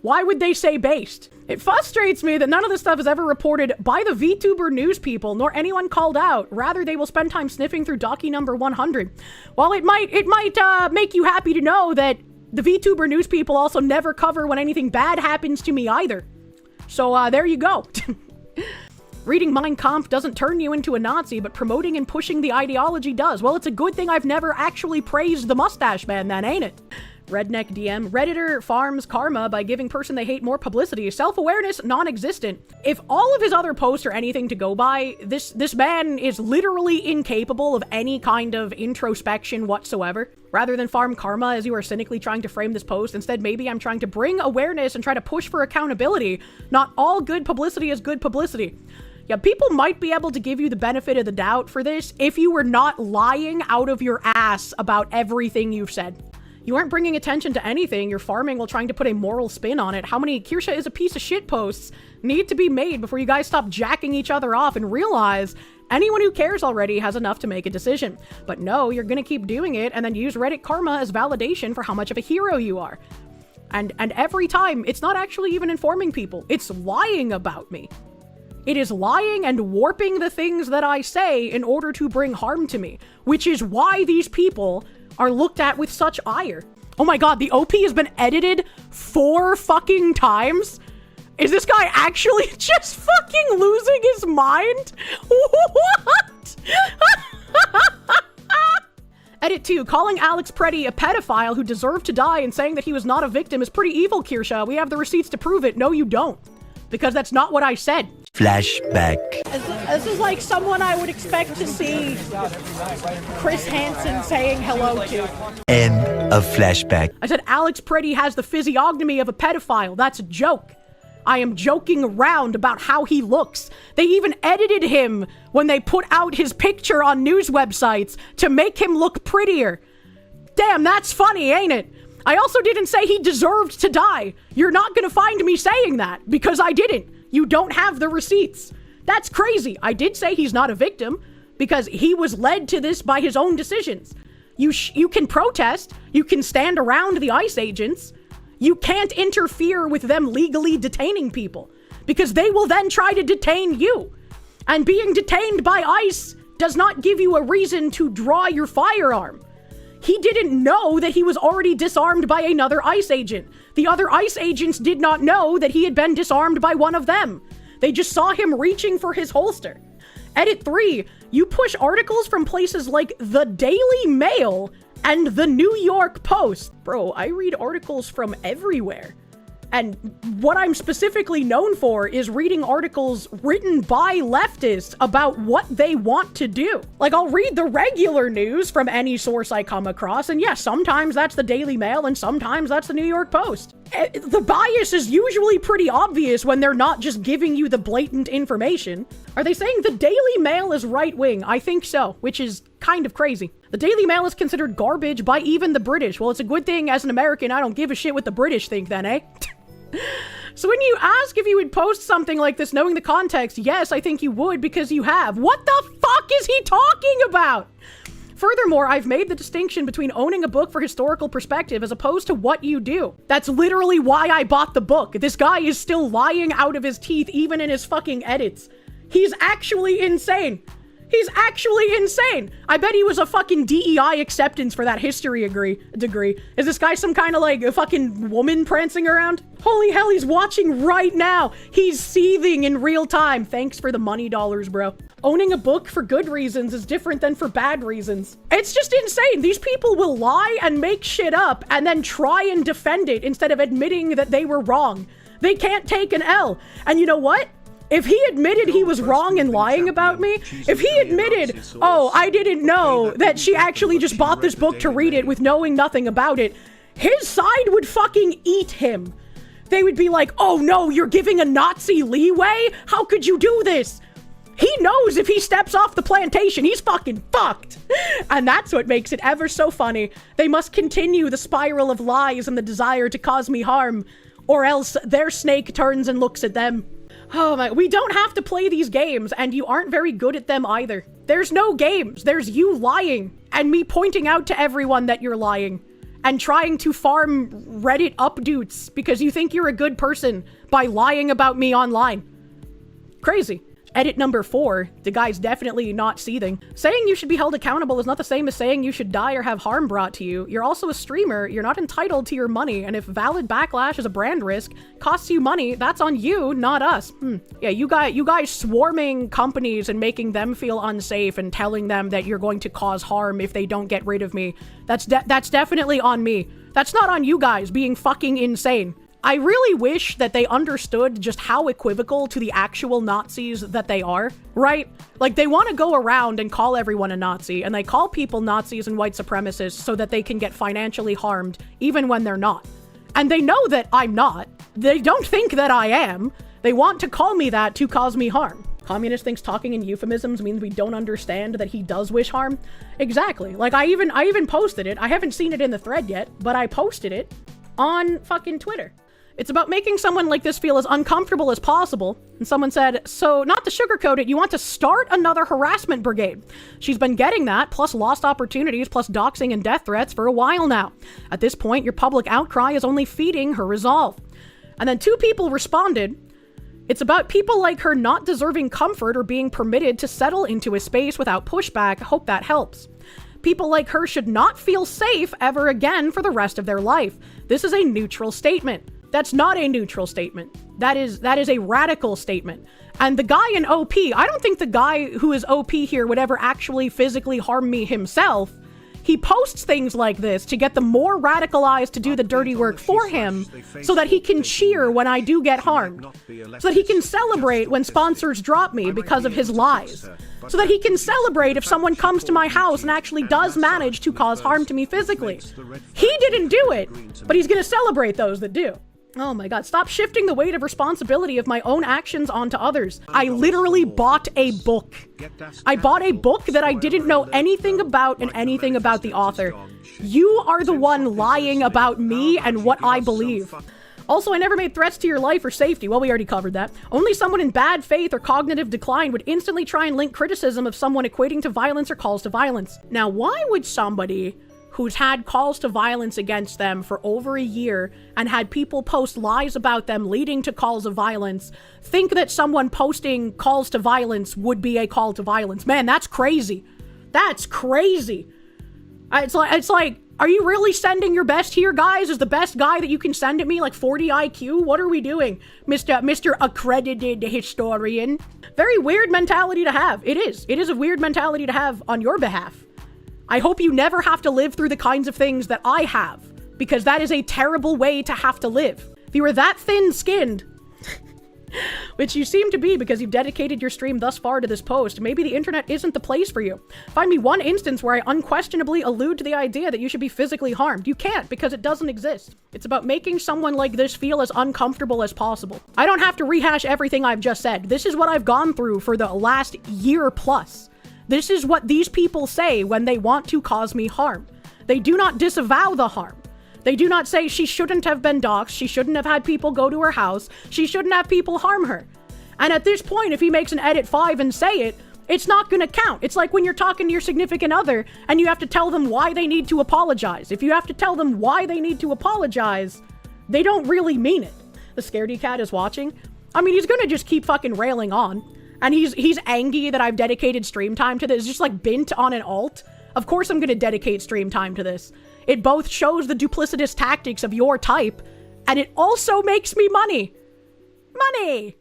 why would they say based? It frustrates me that none of this stuff is ever reported by the VTuber news people, nor anyone called out. Rather, they will spend time sniffing through docu number 100. While it might make you happy to know that the VTuber news people also never cover when anything bad happens to me either. So there you go. Reading Mein Kampf doesn't turn you into a Nazi, but promoting and pushing the ideology does. Well, it's a good thing I've never actually praised the mustache man then, ain't it? Redneck DM. Redditor farms karma by giving person they hate more publicity. Self-awareness, non-existent. If all of his other posts are anything to go by, this man is literally incapable of any kind of introspection whatsoever. Rather than farm karma as you are cynically trying to frame this post, instead maybe I'm trying to bring awareness and try to push for accountability. Not all good publicity is good publicity. Yeah, people might be able to give you the benefit of the doubt for this if you were not lying out of your ass about everything you've said. You aren't bringing attention to anything, you're farming while trying to put a moral spin on it. How many Kirsche is a piece of shit posts need to be made before you guys stop jacking each other off and realize anyone who cares already has enough to make a decision? But no, you're gonna keep doing it and then use Reddit karma as validation for how much of a hero you are. And every time, it's not actually even informing people, it's lying about me. It is lying and warping the things that I say in order to bring harm to me, which is why these people are looked at with such ire. Oh my god, the OP has been edited 4 fucking times? Is this guy actually just fucking losing his mind? What? Edit 2, calling Alex Preddy a pedophile who deserved to die and saying that he was not a victim is pretty evil, Kirsche. We have the receipts to prove it. No, you don't. Because that's not what I said. Flashback. This is like someone I would expect to see Chris Hansen saying hello to. End of flashback. I said Alex Preddy has the physiognomy of a pedophile. That's a joke. I am joking around about how he looks. They even edited him when they put out his picture on news websites to make him look prettier. Damn, that's funny, ain't it? I also didn't say he deserved to die. You're not gonna find me saying that, because I didn't. You don't have the receipts. That's crazy. I did say he's not a victim, because he was led to this by his own decisions. You can protest. You can stand around the ICE agents. You can't interfere with them legally detaining people, because they will then try to detain you. And being detained by ICE does not give you a reason to draw your firearm. He didn't know that he was already disarmed by another ICE agent. The other ICE agents did not know that he had been disarmed by one of them. They just saw him reaching for his holster. Edit 3, you push articles from places like the Daily Mail and the New York Post. Bro, I read articles from everywhere. And what I'm specifically known for is reading articles written by leftists about what they want to do. Like, I'll read the regular news from any source I come across, and yes, sometimes that's the Daily Mail, and sometimes that's the New York Post. The bias is usually pretty obvious when they're not just giving you the blatant information. Are they saying the Daily Mail is right-wing? I think so, which is kind of crazy. The Daily Mail is considered garbage by even the British. Well, it's a good thing as an American I don't give a shit what the British think then, eh? So when you ask if you would post something like this knowing the context, yes, I think you would because you have. What the fuck is he talking about? Furthermore, I've made the distinction between owning a book for historical perspective as opposed to what you do. That's literally why I bought the book. This guy is still lying out of his teeth even in his fucking edits. He's actually insane. He's actually insane. I bet he was a fucking DEI acceptance for that history degree. Is this guy some kind of like a fucking woman prancing around? Holy hell, he's watching right now. He's seething in real time. Thanks for the money dollars, bro. Owning a book for good reasons is different than for bad reasons. It's just insane. These people will lie and make shit up and then try and defend it instead of admitting that they were wrong. They can't take an L. And you know what? If he admitted he was wrong in lying about me, if he admitted, oh, I didn't know that she actually just bought this book to read it with knowing nothing about it, his side would fucking eat him. They would be like, oh no, you're giving a Nazi leeway? How could you do this? He knows if he steps off the plantation, he's fucking fucked. And that's what makes it ever so funny. They must continue the spiral of lies and the desire to cause me harm, or else their snake turns and looks at them. Oh my, we don't have to play these games, and you aren't very good at them either. There's no games, there's you lying, and me pointing out to everyone that you're lying, and trying to farm Reddit updates because you think you're a good person by lying about me online. Crazy. Edit number 4, the guy's definitely not seething. Saying you should be held accountable is not the same as saying you should die or have harm brought to you. You're also a streamer, you're not entitled to your money, and if valid backlash is a brand risk, costs you money, that's on you, not us. Yeah, you guys swarming companies and making them feel unsafe and telling them that you're going to cause harm if they don't get rid of me. That's definitely on me. That's not on you guys being fucking insane. I really wish that they understood just how equivocal to the actual Nazis that they are, right? Like, they want to go around and call everyone a Nazi, and they call people Nazis and white supremacists so that they can get financially harmed, even when they're not. And they know that I'm not. They don't think that I am. They want to call me that to cause me harm. Communist thinks talking in euphemisms means we don't understand that he does wish harm. Exactly. Like, I even posted it. I haven't seen it in the thread yet, but I posted it on fucking Twitter. It's about making someone like this feel as uncomfortable as possible. And someone said, so not to sugarcoat it, you want to start another harassment brigade. She's been getting that, plus lost opportunities, plus doxing and death threats for a while now. At this point, your public outcry is only feeding her resolve. And then 2 people responded, it's about people like her not deserving comfort or being permitted to settle into a space without pushback. Hope that helps. People like her should not feel safe ever again for the rest of their life. This is a neutral statement. That's not a neutral statement. That is a radical statement. And the guy in OP, I don't think the guy who is OP here would ever actually physically harm me himself. He posts things like this to get the more radicalized to do the dirty work for him so that he can cheer when I do get harmed. So that he can celebrate when sponsors drop me because of his lies. So that he can celebrate if someone comes to my house and actually does manage to cause harm to me physically. He didn't do it, but he's gonna celebrate those that do. Oh my god, stop shifting the weight of responsibility of my own actions onto others. I literally bought a book. I bought a book that I didn't know anything about and anything about the author. You are the one lying about me and what I believe. Also, I never made threats to your life or safety. Well, we already covered that. Only someone in bad faith or cognitive decline would instantly try and link criticism of someone equating to violence or calls to violence. Now, why would somebody who's had calls to violence against them for over a year and had people post lies about them leading to calls of violence, think that someone posting calls to violence would be a call to violence. Man, that's crazy. That's crazy. It's like, are you really sending your best here, guys? Is the best guy that you can send at me like 40 IQ? What are we doing, Mr. Accredited Historian? Very weird mentality to have. It is. It is a weird mentality to have on your behalf. I hope you never have to live through the kinds of things that I have, because that is a terrible way to have to live. If you were that thin-skinned, which you seem to be because you've dedicated your stream thus far to this post, maybe the internet isn't the place for you. Find me one instance where I unquestionably allude to the idea that you should be physically harmed. You can't, because it doesn't exist. It's about making someone like this feel as uncomfortable as possible. I don't have to rehash everything I've just said. This is what I've gone through for the last year plus. This is what these people say when they want to cause me harm. They do not disavow the harm. They do not say she shouldn't have been doxxed, she shouldn't have had people go to her house, she shouldn't have people harm her. And at this point, if he makes an edit 5 and say it, it's not gonna count. It's like when you're talking to your significant other and you have to tell them why they need to apologize. If you have to tell them why they need to apologize, they don't really mean it. The scaredy cat is watching. I mean, he's gonna just keep fucking railing on. And he's angry that I've dedicated stream time to this, just like bent on an alt. Of course I'm gonna dedicate stream time to this. It both shows the duplicitous tactics of your type, and it also makes me money. Money!